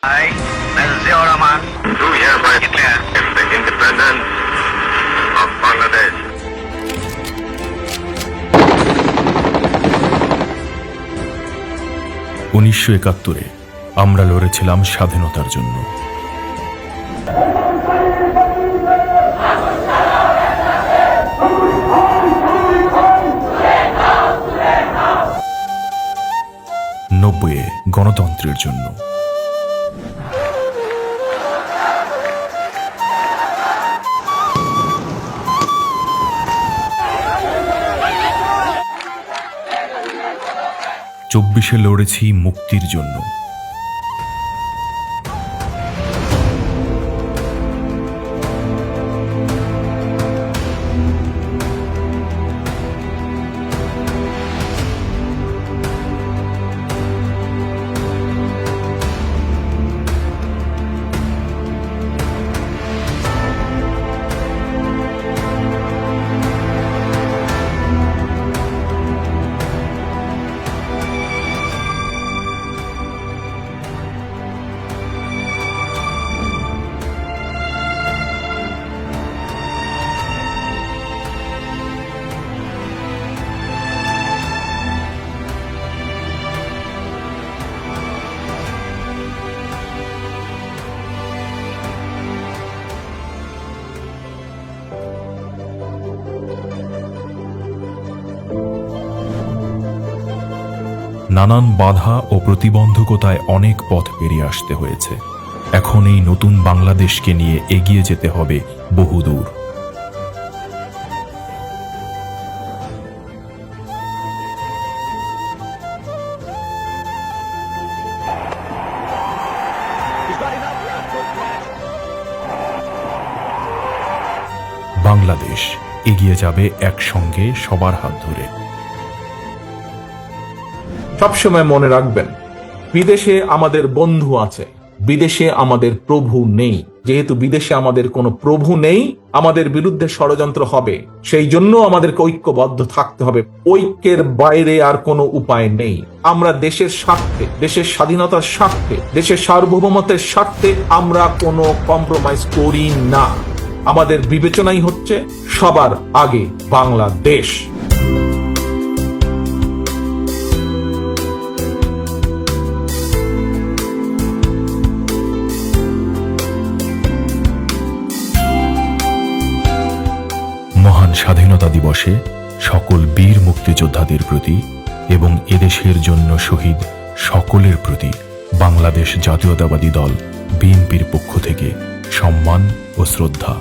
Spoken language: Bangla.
I, Nazir Rahman, do hereby declare the independence of Bangladesh. 1971 আমরা লড়েছিলাম স্বাধীনতার জন্য। নব্বইয়ে গণতন্ত্রের জন্য। চব্বিশে লড়েছি মুক্তির জন্য। নানান বাধা ও প্রতিবন্ধকতায় অনেক পথ পেরিয়ে আসতে হয়েছে। এখন এই নতুন বাংলাদেশকে নিয়ে এগিয়ে যেতে হবে বহুদূর। বাংলাদেশ এগিয়ে যাবে একসঙ্গে সবার হাত ধরে। সবসময় মনে রাখবেন, বিদেশে আমাদের বন্ধু আছে, বিদেশে আমাদের প্রভু নেই। যেহেতু বিদেশে আমাদের কোনো প্রভু নেই, আমাদের বিরুদ্ধে ষড়যন্ত্র হবে। সেই জন্য আমাদেরকে ঐক্যবদ্ধ থাকতে হবে। ঐক্যের বাইরে আর কোনো উপায় নেই। আমরা দেশের স্বার্থে, দেশের স্বাধীনতার স্বার্থে, দেশের সার্বভৌমত্বের স্বার্থে আমরা কোনো কম্প্রোমাইজ করি না। আমাদের বিবেচনাই হচ্ছে সবার আগে বাংলাদেশ। মহান স্বাধীনতা দিবসে সকল বীর মুক্তিযোদ্ধাদের প্রতি এবং এদেশের জন্য শহীদ সকলের প্রতি বাংলাদেশ জাতীয়তাবাদী দল বিএনপির পক্ষ থেকে সম্মান ও শ্রদ্ধা।